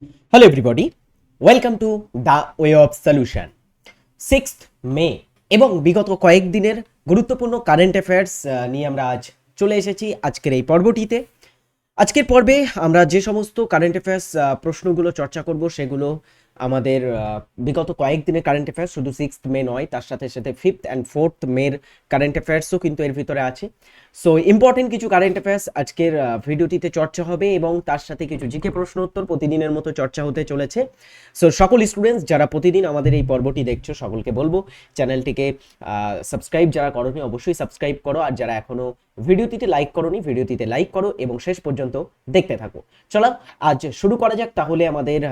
Hello everybody, welcome to the way of solution. 6 মে এবং বিগত কয়েকদিনের গুরুত্বপূর্ণ কারেন্ট অ্যাফেয়ার্স নিয়ে আমরা আজ চলে এসেছি আজকের এই পর্বটিতে। আজকের পর্বে আমরা যে সমস্ত কারেন্ট অ্যাফেয়ার্স প্রশ্নগুলো চর্চা করব সেগুলো আমাদের বিগত কয়েকদিনের কারেন্ট অ্যাফেয়ার্স, শুধু 6 মে নয়, তার সাথে সাথে 5th and 4th মের কারেন্ট অ্যাফেয়ার্সও কিন্তু এর ভিতরে আছে। সো ইম্পর্টেন্ট কিছু কারেন্ট অ্যাফেয়ার্স আজকের ভিডিওটিতে চর্চা হবে এবং তার সাথে কিছু জিকে প্রশ্ন উত্তর প্রতিদিনের মতো চর্চা হতে চলেছে। সো সকল স্টুডেন্টস যারা প্রতিদিন আমাদের এই পর্বটি দেখছো সকলকে বলবো চ্যানেলটিকে সাবস্ক্রাইব যারা করোনি অবশ্যই সাবস্ক্রাইব করো, আর যারা এখনো ভিডিওটিতে লাইক করোনি ভিডিওটিতে লাইক করো এবং শেষ পর্যন্ত দেখতে থাকো। চলো আজ শুরু করা যাক তাহলে আমাদের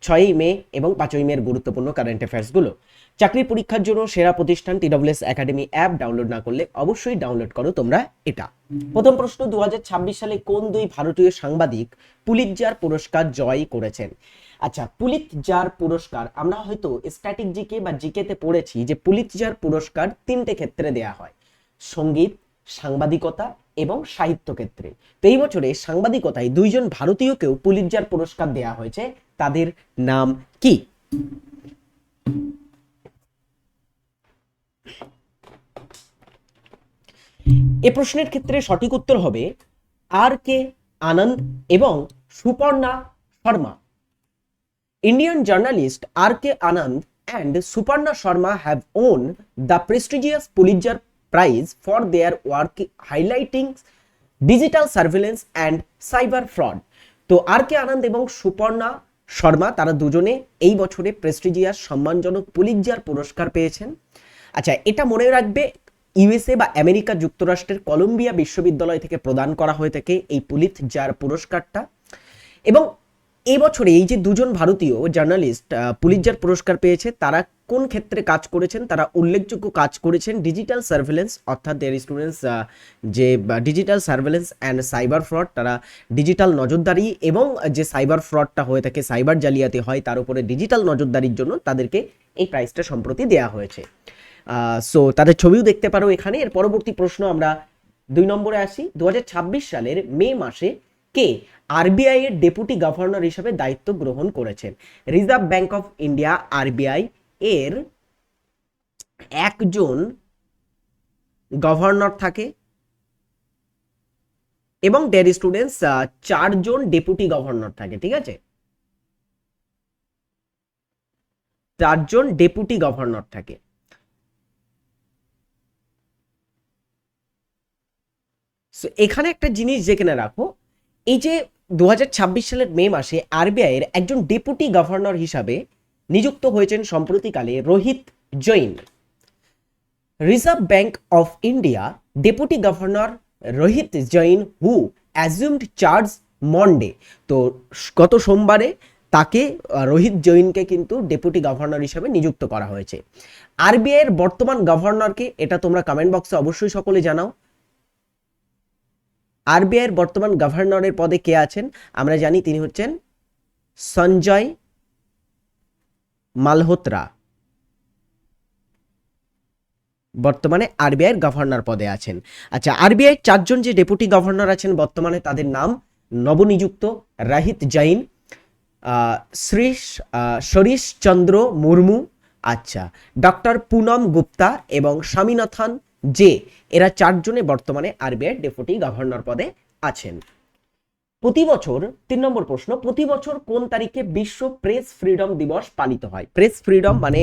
6 মে এবং 5 মের গুরুত্বপূর্ণ কারেন্ট অ্যাফেয়ার্সগুলো। চাকরির পরীক্ষার জন্য সেরা প্রতিষ্ঠান TWS একাডেমি অ্যাপ ডাউনলোড না করলে অবশ্যই ডাউনলোড করো তোমরা এটা। প্রথম প্রশ্ন, 2026 সালে কোন দুই ভারতীয় সাংবাদিক পুলিৎজার পুরস্কার জয় করেছেন? আচ্ছা, পুলিৎজার পুরস্কার আমরা হয়তো স্ট্যাটিক জিকে বা জিকেতে পড়েছি যে পুলিৎজার পুরস্কার 3টে ক্ষেত্রে দেয়া হয়: সঙ্গীত, সাংবাদিকতা এবং সাহিত্য ক্ষেত্রে। তো এই বছরে সাংবাদিকতায় দুইজন ভারতীয়কেও পুলিৎজার পুরস্কার দেয়া হয়েছে, তাদের নাম কি? এ প্রশ্নের ক্ষেত্রে সঠিক উত্তর হবে R.K. আনন্দ এবং Suparna Sharma. Indian journalist R.K. Anand and Suparna Sharma have won the prestigious Pulitzer Prize for their work highlighting digital surveillance and cyber fraud. তো R.K. আনন্দ এবং সুপর্ণা শর্মা তারা দুজনে এই বছরে প্রেস্টিজিয়াস সম্মানজনক পুলিৎজার পুরস্কার পেয়েছেন। আচ্ছা, এটা মনে রাখবে, ইউএসএ বা আমেরিকা যুক্তরাষ্ট্রের কলম্বিয়া বিশ্ববিদ্যালয় থেকে প্রদান করা হয়ে থাকে এই পুলিৎজার পুরস্কারটা। এবং এই বছরে এই যে দুজন ভারতীয় জার্নালিস্ট পুলিৎজার পুরস্কার পেয়েছে তারা কোন ক্ষেত্রে কাজ করেছেন? তারা উল্লেখযোগ্য কাজ করেছেন ডিজিটাল সার্ভেলেন্স, অর্থাৎ দেয়ার স্টুডেন্টস যে digital surveillance and cyber fraud, তারা ডিজিটাল নজরদারি এবং যে সাইবার ফ্রডটা হয়ে থাকে, সাইবার জালিয়াতি হয়, তার উপরে ডিজিটাল নজরদারির জন্য তাদেরকে এই প্রাইজটা সম্প্রতি দেওয়া হয়েছে। সো তাদের ছবিও দেখতে পারো এখানে। এর পরবর্তী প্রশ্ন আমরা 2 নম্বরে আসি। 2026 সালের মে মাসে কে আরবিআই এর ডেপুটি গভর্নর হিসেবে দায়িত্ব গ্রহণ করেছেন? Reserve Bank of India RBI এর একজন গভর্নর থাকে এবং ডেয়ার স্টুডেন্টস 4জন ডেপুটি গভর্নর থাকে, ঠিক আছে? 4জন ডেপুটি গভর্নর থাকে। সো এখানে একটা জিনিস যেখানে রাখো, এই যে 2026 সালের মে মাসে আরবিআই এর একজন ডেপুটি গভর্নর হিসাবে নিযুক্ত হয়েছেন সম্প্রতিকালে Rohit Jain. Reserve Bank of India deputy governor Rohit Jain who assumed charge Monday. তো গত সোমবারে তাকে রোহিত জৈনকে কিন্তু ডেপুটি গভর্নর হিসাবে নিযুক্ত করা হয়েছে। আরবিআই এর বর্তমান গভর্নরকে, এটা তোমরা কমেন্ট বক্সে অবশ্যই সকলে জানাও। আরবিআই এর বর্তমান গভর্নরের পদে কে আছেন? আমরা জানি তিনি হচ্ছেন সঞ্জয় মালহোত্রা, বর্তমানে আরবিআই এর গভর্নর পদে আছেন। আচ্ছা, আরবিআই 4জন যে ডেপুটি গভর্নর আছেন বর্তমানে তাদের নাম: নবনিযুক্ত রোহিত জৈন, শরীশ চন্দ্র মুর্মু, আচ্ছা, ডক্টর পুনম গুপ্তা এবং স্বামীনাথন জে। এরা 4জনে বর্তমানে আরবিআই ডেপুটি গভর্নর পদে আছেন। প্রতি বছর 3 নম্বর প্রশ্ন, প্রতি বছর কোন তারিখে বিশ্ব প্রেস ফ্রিডম দিবস পালিত হয়? প্রেস ফ্রিডম মানে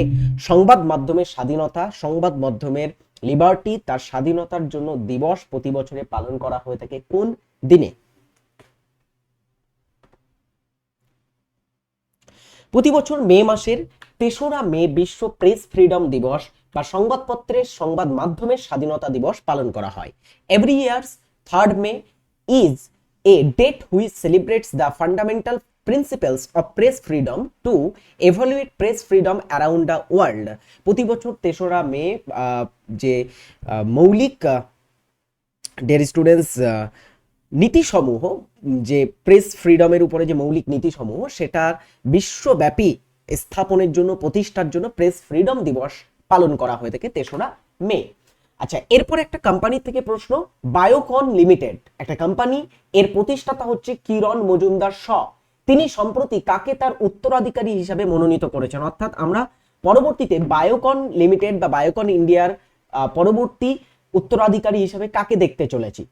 সংবাদ মাধ্যমের স্বাধীনতা, সংবাদ মাধ্যমের লিবার্টি, তার স্বাধীনতার জন্য দিবস প্রতি বছরে পালন করা হয়ে থাকে কোন দিনে? প্রতি বছর মে মাসের 3রা মে বিশ্ব প্রেস ফ্রিডম দিবস বা সংবাদপত্রের সংবাদ মাধ্যমের স্বাধীনতা দিবস পালন করা হয়। Every years 3rd May is a date which celebrates the fundamental principles of press freedom to evaluate press freedom around the world. প্রতি বছর 3রা মে যে মৌলিক ডিয়ার স্টুডেন্টস নীতিসমূহ, যে প্রেস ফ্রিডমের উপরে যে মৌলিক নীতিসমূহ, সেটা বিশ্বব্যাপী স্থাপনের জন্য, প্রতিষ্ঠার জন্য প্রেস ফ্রিডম দিবস পালন করা হয়ে থাকে 3রা মে। আচ্ছা, এরপর একটা কোম্পানি থেকে প্রশ্ন, বায়োকন লিমিটেড একটা কোম্পানি, এর প্রতিষ্ঠাতা হচ্ছে কিরণ মজুমদার শ। তিনি সম্প্রতি কাকে তার উত্তরাধিকারী হিসাবে মনোনীত করেছেন? অর্থাৎ আমরা পরবর্তীতে বায়োকন লিমিটেড বা বায়োকন ইন্ডিয়ার পরবর্তী উত্তরাধিকারী হিসাবে কাকে দেখতে চলেছি?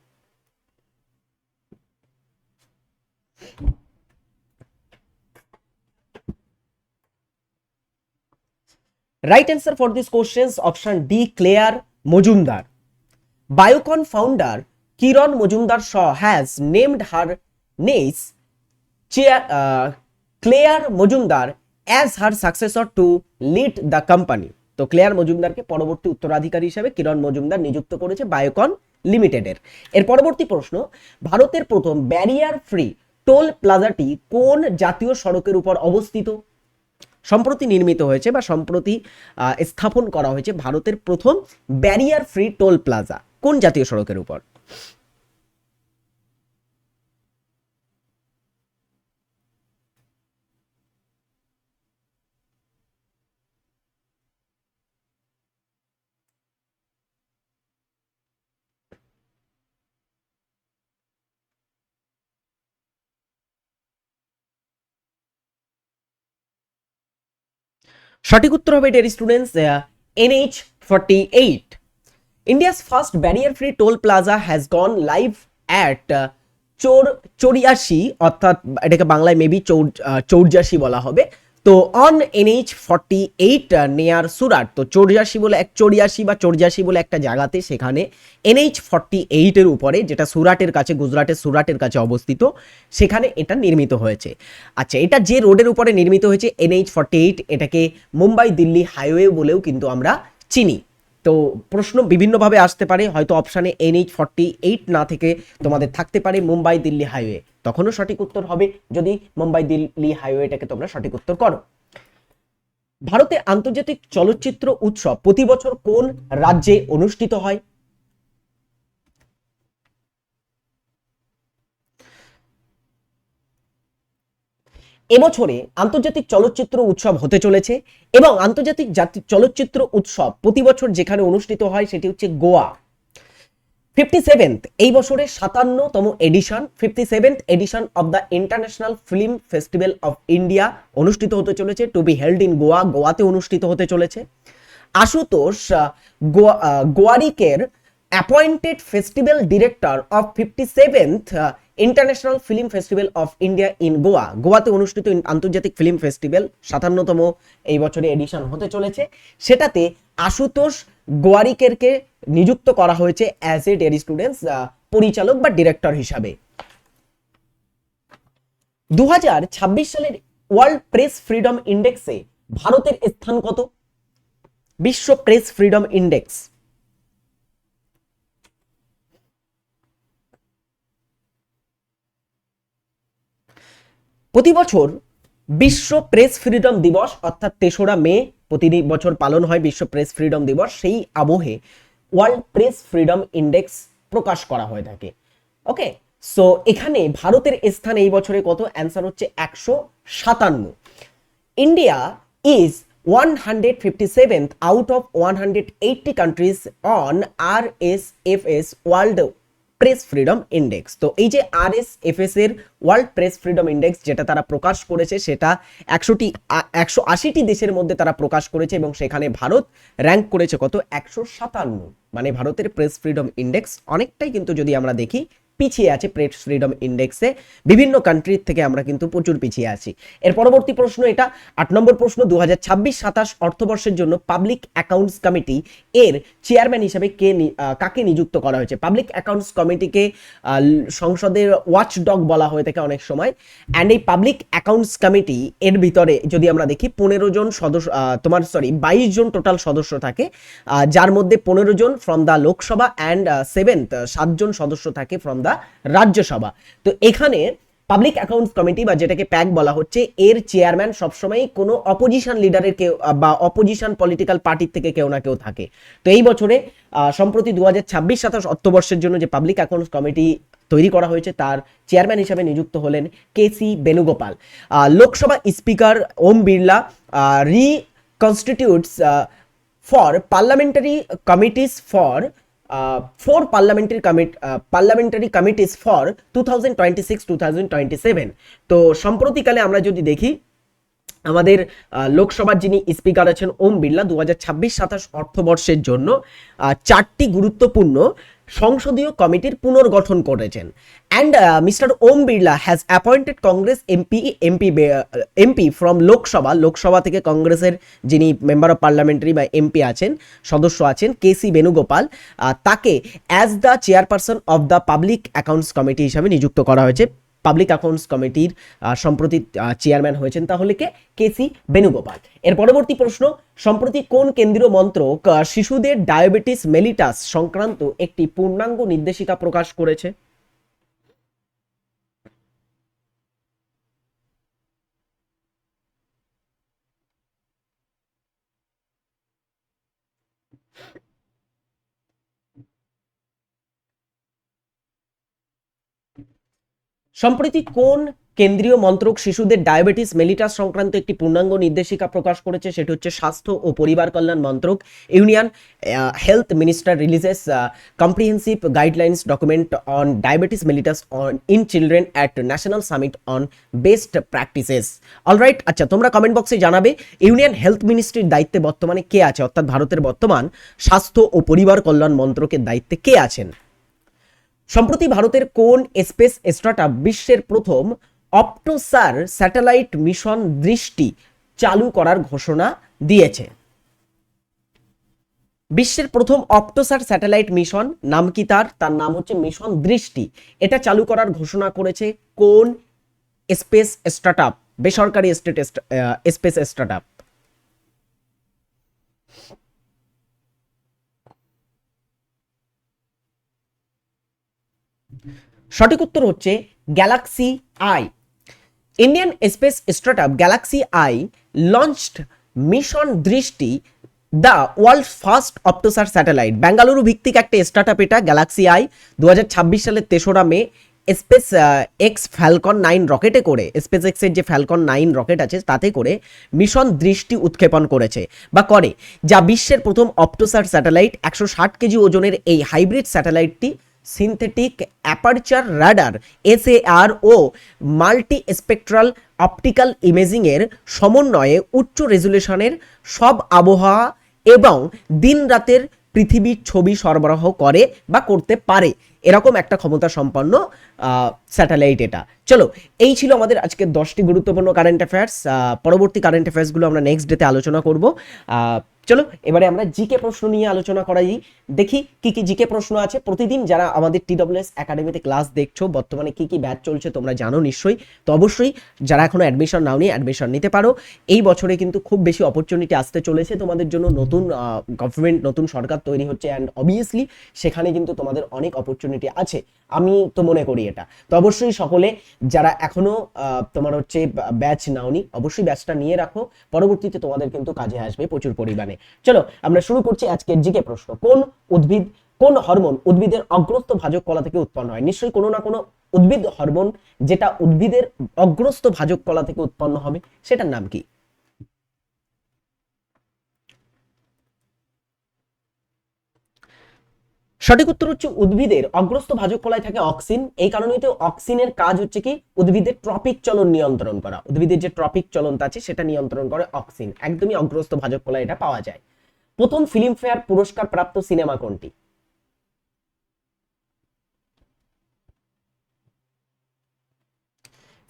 Right answer for these questions option D, Claire Mojumdar. Biocon founder Kiran Mojumdar Shaw has named her niece Claire Mojumdar as her successor to lead the company. তো ক্লেয়ার মজুমদারকে পরবর্তী উত্তরাধিকারী হিসেবে কিরণ মজুমদার নিযুক্ত করেছে বায়োকন লিমিটেডের। এর পরবর্তী প্রশ্ন, ভারতের প্রথম ব্যারিয়ার ফ্রি টোল প্লাজাটি কোন জাতীয় সড়কের উপর অবস্থিত? সম্প্রতি নির্মিত হয়েছে বা সম্প্রতি স্থাপন করা হয়েছে ভারতের প্রথম ব্যারিয়ার ফ্রি টোল প্লাজা কোন জাতীয় সড়কের উপর? সঠিক উত্তর হবে dear students NH48. India's first barrier-free toll plaza has gone live at চৌরিয়াশি, অর্থাৎ এটাকে বাংলায় মেবি চৌর্যাশি বলা হবে। তো অন NH48 নেয়ার সুরাট, তো চৌরিয়াশি বা চৌর্যাশি বলে একটা জায়গাতে, সেখানে NH48 এর উপরে, যেটা সুরাটের কাছে, গুজরাটের সুরাটের কাছে অবস্থিত, সেখানে এটা নির্মিত হয়েছে। আচ্ছা, এটা যে রোডের উপরে নির্মিত হয়েছে NH48, এটাকে মুম্বাই দিল্লি হাইওয়ে বলেও কিন্তু আমরা চিনি। তো প্রশ্ন বিভিন্নভাবে আসতে পারে, হয়তো অপশানে NH48 না থেকে তোমাদের থাকতে পারে মুম্বাই দিল্লি হাইওয়ে, তখনও সঠিক উত্তর হবে যদি মুম্বাই দিল্লি হাইওয়েটাকে তোমরা সঠিক উত্তর করো। ভারতে আন্তর্জাতিক চলচ্চিত্র উৎসব প্রতি বছর কোন রাজ্যে অনুষ্ঠিত হয়? এবছরে আন্তর্জাতিক চলচ্চিত্র উৎসব হতে চলেছে এবং আন্তর্জাতিক চলচ্চিত্র উৎসব প্রতি বছর যেখানে অনুষ্ঠিত হয় সেটি হচ্ছে গোয়া। 57th এই বছরের 57তম edition 57th edition of the International Film Festival of India অনুষ্ঠিত হতে চলেছে, to be held in Goa, গোয়াতে অনুষ্ঠিত হতে চলেছে। আশুতোষ গোয়ারিকের appointed festival director of 57th International Film Festival of India in Goa, গোয়াতে অনুষ্ঠিত আন্তর্জাতিক ফিল্ম ফেস্টিভ্যাল 57তম এই বছরে এডিশন হতে চলেছে, সেটাতে আশুতোষ গোয়ারিকেরকে নিযুক্ত করা হয়েছে অ্যাজ এ ডিয়ার স্টুডেন্টস পরিচালক বা ডিরেক্টর হিসাবে। 2026 সালের ওয়ার্ল্ড প্রেস ফ্রিডম ইন্ডেক্সে ভারতের স্থান কত? বিশ্ব প্রেস ফ্রিডম ইন্ডেক্স। প্রতি বছর বিশ্ব প্রেস ফ্রিডম দিবস অর্থাৎ 3রা মে প্রতি বছর পালন হয় বিশ্ব প্রেস ফ্রিডম দিবস, সেই আবহে ওয়ার্ল্ড প্রেস ফ্রিডম ইন্ডেক্স প্রকাশ করা হয়ে থাকে। ওকে, সো এখানে ভারতের স্থান এই বছরে কত? অ্যান্সার হচ্ছে 157। India is 157th out of 180 countries on RSFS world press freedom index. তো এই যে RSFS এর ওয়ার্ল্ড প্রেস ফ্রিডম ইন্ডেক্স যেটা তারা প্রকাশ করেছে, সেটা 180টি দেশের মধ্যে তারা প্রকাশ করেছে এবং সেখানে ভারত র্যাঙ্ক করেছে কত? 157। মানে ভারতের প্রেস ফ্রিডম ইন্ডেক্স অনেকটাই কিন্তু যদি আমরা দেখি পিছিয়ে আছে প্রেস ফ্রিডম ইন্ডেক্সে, বিভিন্ন কান্ট্রির থেকে আমরা কিন্তু প্রচুর পিছিয়ে আছি। এর পরবর্তী প্রশ্ন, এটা 8 নম্বর প্রশ্ন, 2026-27 অর্থবর্ষের জন্য পাবলিক অ্যাকাউন্টস কমিটি এর চেয়ারম্যান হিসেবে কাকে নিযুক্ত করা হয়েছে? পাবলিক অ্যাকাউন্টস কমিটিকে সংসদের ওয়াচডগ বলা হয়ে থাকে অনেক সময়, অ্যান্ড এই পাবলিক অ্যাকাউন্টস কমিটি এর ভিতরে যদি আমরা দেখি 15 জন সদস্য, 22 জন টোটাল সদস্য থাকে, যার মধ্যে 15 জন ফ্রম দ্য লোকসভা অ্যান্ড 7 জন সদস্য থাকে ফ্রম দ্য রাজ্যসভা। তো এখানে পাবলিক অ্যাকাউন্টস কমিটি বা যেটাকে প্যাক বলা হচ্ছে, এর চেয়ারম্যান সবসময় কোনো অপোজিশন লিডারের কেউ বা অপোজিশন পলিটিক্যাল পার্টির থেকে কেউ না কেউ থাকে। তো এই বছরে সম্প্রতি 2026-27 অর্থবর্ষের জন্য যে পাবলিক অ্যাকাউন্টস কমিটি তৈরি করা হয়েছে তার চেয়ারম্যান হিসেবে নিযুক্ত হলেন KC Venugopal. Lok Sabha speaker Om Birla reconstitutes for parliamentary committees for 4 parliamentary committees for 2026-2027। তো সম্প্রতিকালে আমরা যদি দেখি আমাদের লোকসভার যিনি স্পিকার আছেন ওম বিড়লা 2026-27 অর্থবর্ষের জন্য 4টি গুরুত্বপূর্ণ সংসদীয় কমিটির পুনর্গঠন করেছেন। And mister Om Birla has appointed Congress MP from Lok Sabha থেকে কংগ্রেসের যিনি মেম্বার অফ পার্লামেন্টারি বা এমপি আছেন, সদস্য আছেন, কেসি বেণুগোপাল, তাকে as the chairperson of the public accounts committee হিসাবে নিযুক্ত করা হয়েছে। পাবলিক অ্যাকাউন্টস কমিটির সম্প্রতি চেয়ারম্যান হয়েছেন তাহলে কেসি বেণুগোপাল। এর পরবর্তী প্রশ্ন, সম্প্রতি কোন কেন্দ্রীয় মন্ত্রক শিশুদের ডায়াবেটিস মেলিটাস সংক্রান্ত একটি পূর্ণাঙ্গ নির্দেশিকা প্রকাশ করেছে? সম্প্রতি কোন কেন্দ্রীয় মন্ত্রক শিশুদের ডায়াবেটিস মেলিটাস সংক্রান্ত একটি পূর্ণাঙ্গ নির্দেশিকা প্রকাশ করেছে? সেটি হচ্ছে স্বাস্থ্য ও পরিবার কল্যাণ মন্ত্রক। Union health minister releases comprehensive guidelines document on diabetes mellitus in children at national summit on best practices. Alright, আচ্ছা তোমরা কমেন্ট বক্সে জানাবে ইউনিয়ন হেলথ মিনিস্ট্রির দায়িত্বে বর্তমানে কে আছে, অর্থাৎ ভারতের বর্তমান স্বাস্থ্য ও পরিবার কল্যাণ মন্ত্রকের দায়িত্বে কে আছেন? সম্প্রতি ভারতের কোন স্পেস স্টার্টআপ বিশ্বের প্রথম অপটোসার স্যাটেলাইট মিশন দৃষ্টি চালু করার ঘোষণা দিয়েছে? বিশ্বের প্রথম অপটোসার স্যাটেলাইট মিশন নাম কি তার নাম হচ্ছে মিশন দৃষ্টি। এটা চালু করার ঘোষণা করেছে কোন স্পেস স্টার্টআপ, বেসরকারি স্পেস স্টার্টআপ? সঠিক উত্তর হচ্ছে GalaxEye. Indian space startup GalaxEye launched mission Drishti, the world first OptoSAR satellite. Bengaluru ভিত্তিক একটা স্টার্টআপ এটা গ্যালাক্সি আই 2026 সালের 3রা মে স্পেস এক্স ফ্যালকন 9 রকেটে করে, স্পেস এক্সের যে ফ্যালকন 9 রকেট আছে তাতে করে মিশন দৃষ্টি উৎক্ষেপণ করেছে বা করে, যা বিশ্বের প্রথম অপটোসার স্যাটেলাইট। 160 কেজি ওজনের এই হাইব্রিড স্যাটেলাইটটি সিনথেটিক অ্যাপারচার রাডার এসএআর ও মাল্টি স্পেকট্রাল অপটিক্যাল ইমেজিংয়ের সমন্বয়ে উচ্চ রেজুলেশনের সব আবহাওয়া এবং দিন রাতের পৃথিবীর ছবি সরবরাহ করে বা করতে পারে, এরকম একটা ক্ষমতা সম্পন্ন স্যাটেলাইট এটা। চলো, এই ছিল আমাদের আজকের 10টি গুরুত্বপূর্ণ কারেন্ট অ্যাফেয়ার্স। পরবর্তী কারেন্ট অ্যাফেয়ার্সগুলো আমরা নেক্সট ডেতে আলোচনা করব। চলো এবারে আমরা জিকে প্রশ্ন নিয়ে আলোচনা করাই, দেখি কি কি জিকে প্রশ্ন আছে। প্রতিদিন যারা আমাদের TWS একাডেমিতে ক্লাস দেখছো, বর্তমানে কি কি ব্যাচ চলছে তোমরা জানো নিশ্চয়ই, তো অবশ্যই যারা এখনো অ্যাডমিশন নাওনি অ্যাডমিশন নিতে পারো। এই বছরে কিন্তু খুব বেশি অপরচুনিটি আসতে চলেছে তোমাদের জন্য, নতুন গভর্নমেন্ট, নতুন সরকার তৈরি হচ্ছে, অ্যান্ড অবভিয়াসলি সেখানে কিন্তু তোমাদের অনেক অপরচুনিটি আছে, আমি তো মনে করি এটা। তো অবশ্যই সকলে যারা এখনো তোমার হচ্ছে ব্যাচ নাওনি অবশ্যই ব্যাচটা নিয়ে রাখো, পরবর্তীতে তোমাদের কিন্তু কাজে আসবে প্রচুর পরিমাণে। চলো আমরা শুরু করছি আজকের জিকে প্রশ্ন। কোন হরমোন উদ্ভিদের অগ্রস্থ ভাজক কলা থেকে উৎপন্ন হয়? নিশ্চয়ই কোনো না কোনো উদ্ভিদ হরমোন যেটা উদ্ভিদের অগ্রস্থ ভাজক কলা থেকে উৎপন্ন হবে, সেটার নাম কি? সঠিক উত্তর হচ্ছে উদ্ভিদের অগ্রস্থ ভাজক কলায় থাকে অক্সিন। এই কারণেই তো অক্সিনের কাজ হচ্ছে কি উদ্ভিদের ট্রপিক চলন নিয়ন্ত্রণ করা, উদ্ভিদের যে ট্রপিক চলনটা আছে সেটা নিয়ন্ত্রণ করে অক্সিন, একদমই অগ্রস্থ ভাজক কলায় এটা পাওয়া যায়। প্রথম ফিল্মফেয়ার পুরস্কার প্রাপ্ত সিনেমা কোনটি?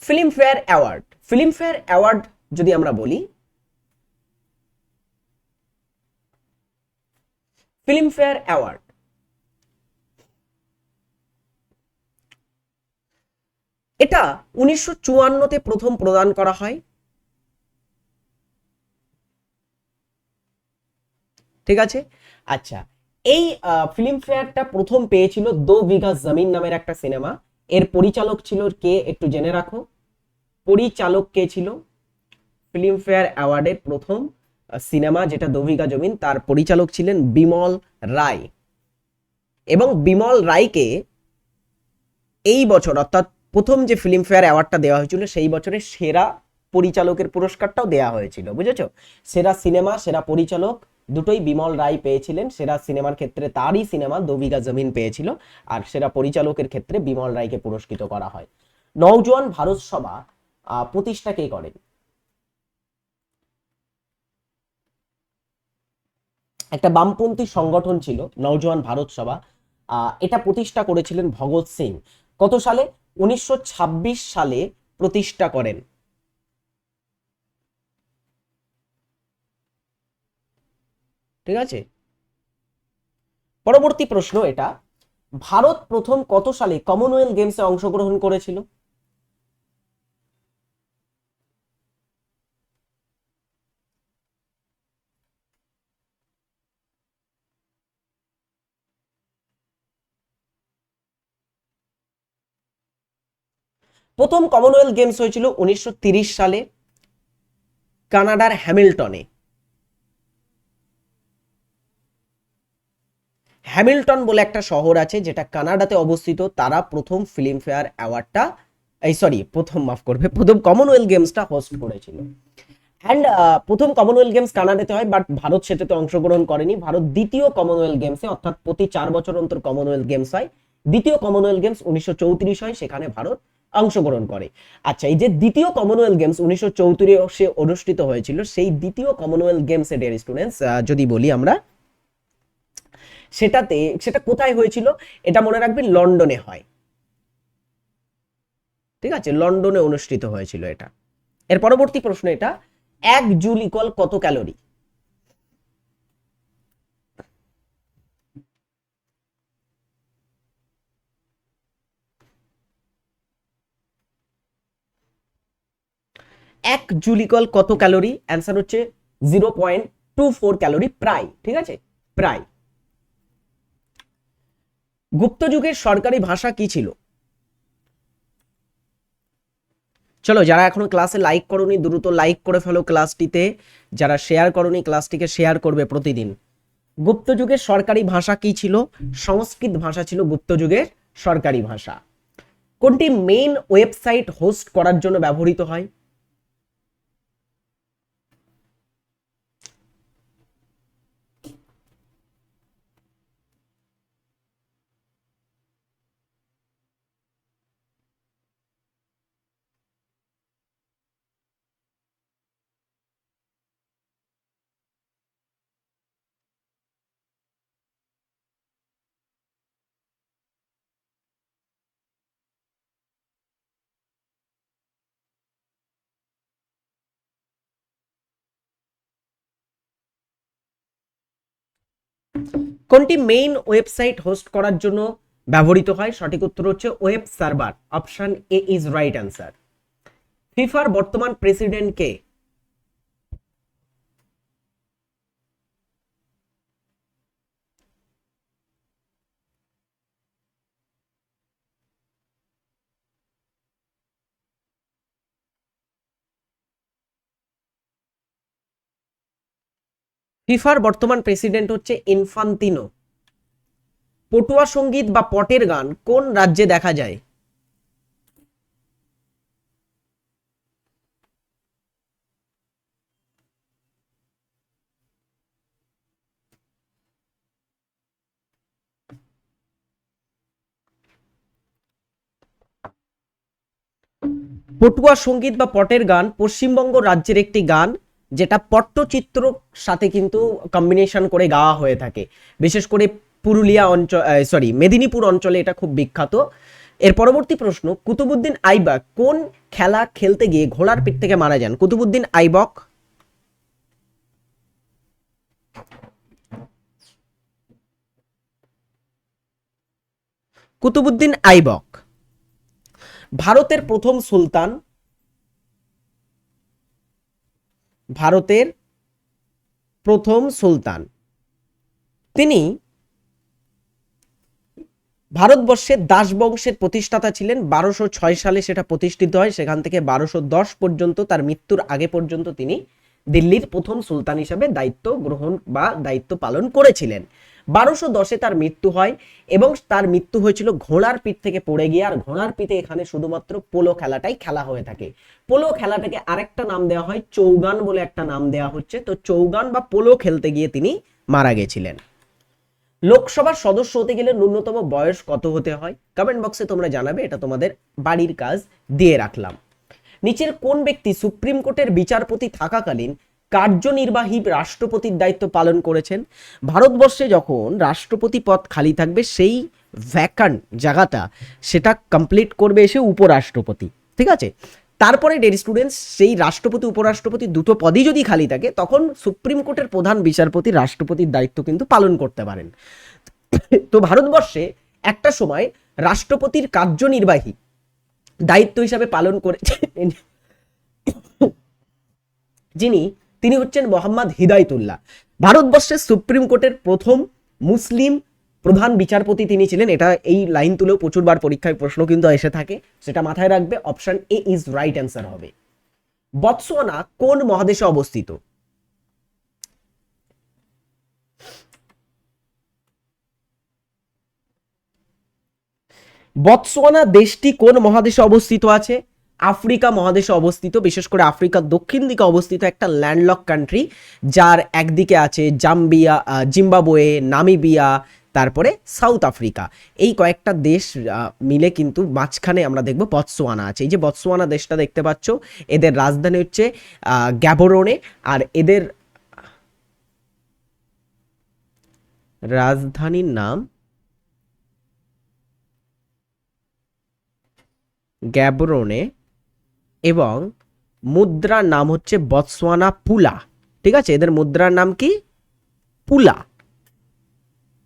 ফিল্মফেয়ার অ্যাওয়ার্ড যদি আমরা বলি, ফিল্মফেয়ার অ্যাওয়ার্ড এটা 1954-তে প্রথম প্রদান করা হয়। ঠিক আছে, আচ্ছা এই ফিল্মফেয়ারটা প্রথম পেয়েছিল দো বিঘা জমিন নামের একটা সিনেমা। এর পরিচালক ছিল কে একটু জেনে রাখো, পরিচালক কে ছিল ফিল্মফেয়ার অ্যাওয়ার্ডের প্রথম সিনেমা যেটা দো বিঘা জমিন, তার পরিচালক ছিলেন বিমল রায়। এবং বিমল রায়কে এই বছর অর্থাৎ প্রথম যে ফিল্মফেয়ার অ্যাওয়ার্ডটা দেওয়া হয়েছিল সেই বছরে সেরা পরিচালকের পুরস্কারটাও দেওয়া হয়েছিল, বুঝেছো? সেরা সিনেমা, সেরা পরিচালক দুটোই বিমল রায় পেয়েছিলেন। সেরা সিনেমার ক্ষেত্রে তারই সিনেমা দো বিঘা জমিন পেয়েছিল, আর সেরা পরিচালকের ক্ষেত্রে বিমল রায়কে পুরস্কৃত করা হয়। নওজোয়ান ভারত সভা প্রতিষ্ঠা কে করেন? একটা বামপন্থী সংগঠন ছিল নওজোয়ান ভারত সভা। এটা প্রতিষ্ঠা করেছিলেন ভগৎ সিং। কত সালে? 1926 সালে প্রতিষ্ঠা করেন। ঠিক আছে, পরবর্তী প্রশ্ন এটা, ভারত প্রথম কত সালে কমনওয়েলথ গেমসে অংশগ্রহণ করেছিল? প্রথম কমনওয়েলথ গেমস হয়েছিল 1930 সালে কানাডার হ্যামিল্টনে। হ্যামিল্টন বলে একটা শহর আছে যেটা কানাডাতে অবস্থিত, তারা প্রথম ফিল্মফেয়ার অ্যাওয়ার্ডটা, এই সরি প্রথম, মাফ করবে, প্রথম কমনওয়েলথ গেমসটা হোস্ট করেছিল। অ্যান্ড প্রথম কমনওয়েলথ গেমস কানাডাতে হয়, বাট ভারত সেটাতে অংশগ্রহণ করেনি। ভারত দ্বিতীয় কমনওয়েলথ গেমসে, অর্থাৎ প্রতি 4 বছর অন্তর কমনওয়েলথ গেমস হয়, দ্বিতীয় কমনওয়েলথ গেমস 1934 হয়, সেখানে ভারত অংশগ্রহণ করে। আচ্ছা, এই যে দ্বিতীয় কমনওয়েলথ গেমস 1934 অনুষ্ঠিত হয়েছিল, সেই দ্বিতীয় কমনওয়েলথ গেমস এর স্টুডেন্টস যদি বলি আমরা, সেটা কোথায় হয়েছিল? এটা মনে রাখবেন, লন্ডনে হয়। ঠিক আছে, লন্ডনে অনুষ্ঠিত হয়েছিল এটা। এর পরবর্তী প্রশ্ন এটা, 1 জুল ইকুয়াল কত ক্যালোরি? এক জুল ইকুয়াল কত ক্যালোরি? অ্যান্সার হচ্ছে 0.24 ক্যালোরি, প্রায়। ঠিক আছে, প্রায়। গুপ্ত যুগের সরকারি ভাষা কি ছিল? চলো, যারা এখনো ক্লাসে লাইক করোনি দ্রুত লাইক করে ফেলো ক্লাসটিতে, যারা শেয়ার করোনি ক্লাসটিকে শেয়ার করবে প্রতিদিন। গুপ্ত যুগের সরকারি ভাষা কি ছিল? সংস্কৃত ভাষা ছিল গুপ্ত যুগের সরকারি ভাষা। কোনটি মেইন ওয়েবসাইট হোস্ট করার জন্য ব্যবহৃত হয়? কোনটি মেইন ওয়েবসাইট হোস্ট করার জন্য ব্যবহৃত হয়? সঠিক উত্তর হচ্ছে web server. Option A is right answer. ফিফার বর্তমান প্রেসিডেন্ট কে? ফিফার বর্তমান প্রেসিডেন্ট হচ্ছে ইনফান্তিনো। পটুয়া সঙ্গীত বা পটের গান কোন রাজ্যে দেখা যায়? পটুয়া সঙ্গীত বা পটের গান পশ্চিমবঙ্গ রাজ্যের একটি গান, যেটা পট্টচিত্র সাথে কিন্তু কম্বিনেশন করে গাওয়া হয়ে থাকে। বিশেষ করে পুরুলিয়া অঞ্চল, মেদিনীপুর অঞ্চলে এটা খুব বিখ্যাত। এর পরবর্তী প্রশ্ন, কুতুবুদ্দিন আইবক কোন খেলা খেলতে গিয়ে ঘোড়ার পিঠ থেকে মারা যান? কুতুবুদ্দিন আইবক। কুতুবুদ্দিন আইবক ভারতের প্রথম সুলতান, ভারতের প্রথম সুলতান। তিনি ভারতবর্ষের দাস বংশের প্রতিষ্ঠাতা ছিলেন। 1206 সালে সেটা প্রতিষ্ঠিত হয়, সেখান থেকে 1210 পর্যন্ত, তার মৃত্যুর আগে পর্যন্ত তিনি দিল্লির প্রথম সুলতান হিসাবে দায়িত্ব গ্রহণ বা দায়িত্ব পালন করেছিলেন। 1210-এ তার মৃত্যু হয় এবং তার মৃত্যু হয়েছিল ঘোড়ার পিঠ থেকে পড়ে গিয়ে। আর ঘোড়ার পিঠে এখানে শুধুমাত্র পোলো খেলাটাই খেলা হয়ে থাকে। পোলো খেলাটাকে আরেকটা নাম দেওয়া হয় চৌগান বলে একটা নাম দেওয়া হচ্ছে। তো চৌগান বা পোলো খেলতে গিয়ে তিনি মারা গেছিলেন। লোকসভার সদস্য হতে গেলে ন্যূনতম বয়স কত হতে হয়? কমেন্ট বক্সে তোমরা জানাবে, এটা তোমাদের বাড়ির কাজ দিয়ে রাখলাম। নিচের কোন ব্যক্তি সুপ্রিম কোর্টের বিচারপতি থাকাকালীন কার্যনির্বাহী রাষ্ট্রপতির দায়িত্ব পালন করেছেন? ভারতবর্ষে যখন রাষ্ট্রপতি পদ খালি থাকবে সেই ভ্যাকান্ট জায়গাটা সেটা কমপ্লিট করবে এসে উপরাষ্ট্রপতি, ঠিক আছে? তারপরে ডের স্টুডেন্টস, সেই রাষ্ট্রপতি উপরাষ্ট্রপতি দুটো পদই যদি খালি থাকে তখন সুপ্রিম কোর্টের প্রধান বিচারপতি রাষ্ট্রপতির দায়িত্ব কিন্তু পালন করতে পারেন। তো ভারতবর্ষে একটা সময় রাষ্ট্রপতির কার্যনির্বাহী দায়িত্ব হিসাবে পালন করেছেন তিনি হচ্ছেন মোহাম্মদ হিদায়তুল্লাহ। ভারতবর্ষের সুপ্রিম কোর্টের প্রথম মুসলিম প্রধান বিচারপতি তিনি ছিলেন। এটা এই লাইন তুলেও প্রচুরবার পরীক্ষায় প্রশ্ন কিন্তু এসে থাকে, সেটা মাথায় রাখবে। Option A is right answer হবে। বতসোয়ানা কোন মহাদেশে অবস্থিত? বতসোয়ানা দেশটি কোন মহাদেশে অবস্থিত আছে? আফ্রিকা মহাদেশে অবস্থিত, বিশেষ করে আফ্রিকার দক্ষিণ দিকে অবস্থিত একটা ল্যান্ডলক কান্ট্রি, যার একদিকে আছে জাম্বিয়া, জিম্বাবুয়ে, নামিবিয়া, তারপরে সাউথ আফ্রিকা। এই কয়েকটা দেশ মিলে কিন্তু মাঝখানে আমরা দেখব বতসোয়ানা আছে। এই যে বতসোয়ানা দেশটা দেখতে পাচ্ছ, এদের রাজধানী হচ্ছে গ্যাবোরনে, আর এদের রাজধানীর নাম গ্যাবোরনে এবং মুদ্রার নাম হচ্ছে বতসোয়ানা পুলা, ঠিক আছে? এদের মুদ্রার নাম কি? পুলা।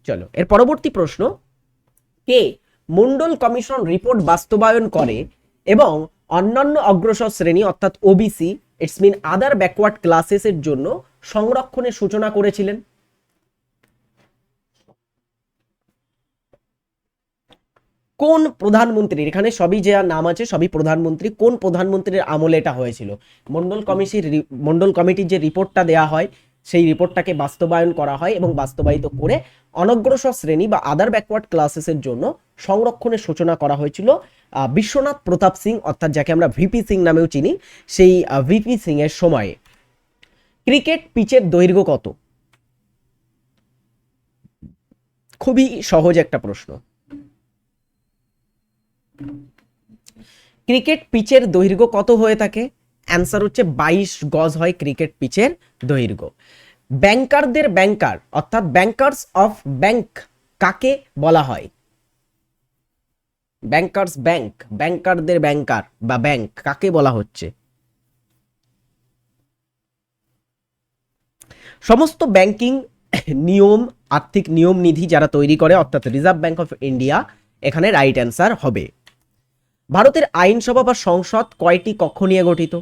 চলো এর পরবর্তী প্রশ্ন, কে মন্ডল কমিশন রিপোর্ট বাস্তবায়ন করে এবং অন্যান্য অগ্রসর শ্রেণী অর্থাৎ OBC, it's mean other backward classes এর জন্য সংরক্ষণের সূচনা করেছিলেন? কোন প্রধানমন্ত্রীর, এখানে সবই যে নাম আছে সবই প্রধানমন্ত্রী, কোন প্রধানমন্ত্রীর আমলে এটা হয়েছিল? মন্ডল কমিটির যে রিপোর্টটা দেয়া হয় সেই রিপোর্টটাকে বাস্তবায়ন করা হয় এবং বাস্তবায়িত করে অনগ্রসর শ্রেণী বা আদার ব্যাকওয়ার্ড ক্লাসেসের জন্য সংরক্ষণের সূচনা করা হয়েছিল বিশ্বনাথ প্রতাপ সিং, অর্থাৎ যাকে আমরা ভিপি সিং নামেও চিনি, সেই ভিপি সিং এর সময়ে। ক্রিকেট পিচের দৈর্ঘ্য কত? খুবই সহজ একটা প্রশ্ন। ক্রিকেট পিচের দৈর্ঘ্য কত হয়ে থাকে? অ্যান্সার হচ্ছে 22 গজ হয় ক্রিকেট পিচের দৈর্ঘ্য। ব্যাংকারদের ব্যাংকার অর্থাৎ ব্যাংকার্স অফ ব্যাংক কাকে বলা হয়? ব্যাংকার্স ব্যাংক, ব্যাংকারদের ব্যাংকার বা ব্যাংক কাকে বলা হচ্ছে? সমস্ত ব্যাংকিং নিয়ম, আর্থিক নিয়ম নিধি যারা তৈরি করে অর্থাৎ রিজার্ভ ব্যাংক অফ ইন্ডিয়া এখানে রাইট অ্যান্সার হবে। ভারতের আইনসভা বা সংসদ কয়টি কক্ষ নিয়ে গঠিত?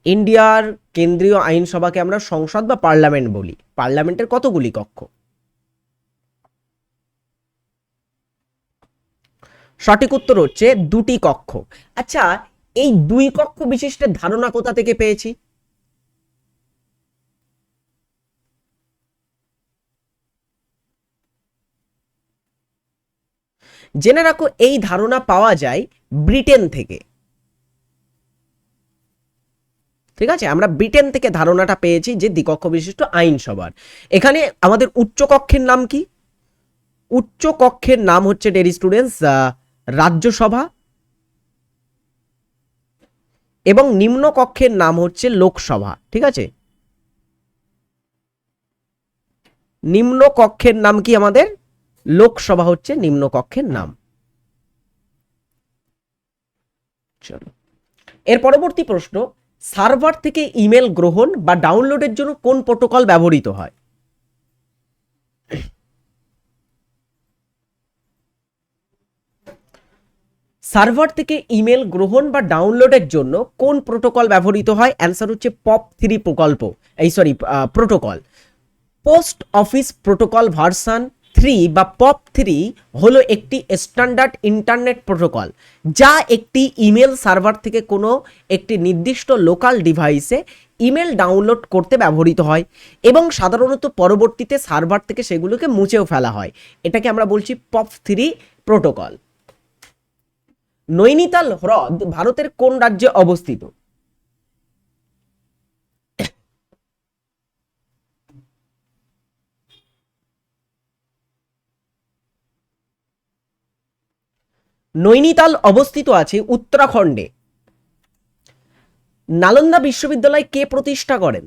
ইন্ডিয়ার কেন্দ্রীয় আইনসভাকে আমরা সংসদ বা পার্লামেন্ট বলি। পার্লামেন্টের কতগুলি কক্ষ? সঠিক উত্তর হচ্ছে 2টি কক্ষ। আচ্ছা, এই 2 কক্ষ বিশিষ্ট ধারণা কোথা থেকে পেয়েছি? জেনে রাখো, এই ধারণা পাওয়া যায় ব্রিটেন থেকে, ঠিক আছে? আমরা ব্রিটেন থেকে ধারণাটা পেয়েছি যে দ্বিকক্ষ বিশিষ্ট আইনসভার। এখানে আমাদের উচ্চ কক্ষের নাম কি? উচ্চ কক্ষের নাম হচ্ছে ডেয়ার স্টুডেন্টস রাজ্যসভা এবং নিম্ন কক্ষের নাম হচ্ছে লোকসভা, ঠিক আছে? নিম্ন কক্ষের নাম কি আমাদের? লোকসভা হচ্ছে নিম্ন কক্ষের নাম। চলো এর পরবর্তী প্রশ্ন, সার্ভার থেকে ইমেল গ্রহণ বা ডাউনলোডের জন্য কোন প্রোটোকল ব্যবহৃত হয়? সার্ভার থেকে ইমেল গ্রহণ বা ডাউনলোডের জন্য কোন প্রোটোকল ব্যবহৃত হয়? অ্যান্সার হচ্ছে POP3 প্রকল্প, protocol. Post office protocol version three বা পপ থ্রি হলো একটি স্ট্যান্ডার্ড ইন্টারনেট প্রোটোকল, যা একটি ইমেল সার্ভার থেকে কোনো একটি নির্দিষ্ট লোকাল ডিভাইসে ইমেল ডাউনলোড করতে ব্যবহৃত হয় এবং সাধারণত পরবর্তীতে সার্ভার থেকে সেগুলোকে মুছেও ফেলা হয়। এটাকে আমরা বলছি পপ থ্রি প্রোটোকল। নৈনিতাল হ্রদ ভারতের কোন রাজ্যে অবস্থিত? নৈনিতাল অবস্থিত আছে উত্তরাখণ্ডে। নালন্দা বিশ্ববিদ্যালয় কে প্রতিষ্ঠা করেন?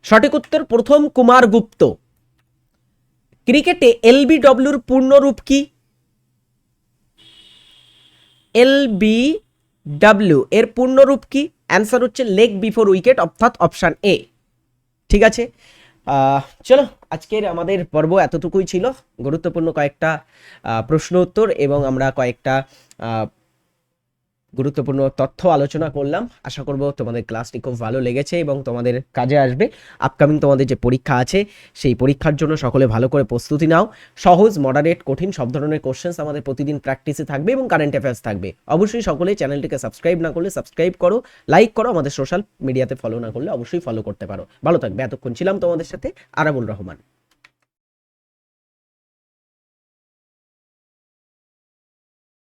সঠিক উত্তর প্রথম কুমার গুপ্ত। ক্রিকেটে এলবিডব্লিউর পূর্ণরূপ কি? এলবিডব্লিউ এর পূর্ণরূপ কি? অ্যান্সার হচ্ছে লেগ বিফোর উইকেট, অর্থাৎ অপশান এ। ঠিক আছে, চলো আজকের আমাদের পর্ব এতটুকুই ছিল। গুরুত্বপূর্ণ কয়েকটা প্রশ্ন উত্তর এবং আমরা কয়েকটা গুরুত্বপূর্ণ তথ্য আলোচনা করলাম। আশা করব তোমাদের ক্লাসটি খুব ভালো লেগেছে এবং তোমাদের কাজে আসবে। আপকামিং তোমাদের যে পরীক্ষা আছে সেই পরীক্ষার জন্য সকলে ভালো করে প্রস্তুতি নাও। সহজ, মডারেট, কঠিন সব ধরনের কোশ্চেন্স আমাদের প্রতিদিন প্র্যাকটিসে থাকবে এবং কারেন্ট অ্যাফেয়ার্স থাকবে। অবশ্যই সকলে চ্যানেলটিকে সাবস্ক্রাইব না করলে সাবস্ক্রাইব করো, লাইক করো, আমাদের সোশ্যাল মিডিয়াতে ফলো না করলে অবশ্যই ফলো করতে পারো। ভালো থাকবে। এতক্ষণ ছিলাম তোমাদের সাথে আরাবুল রহমান।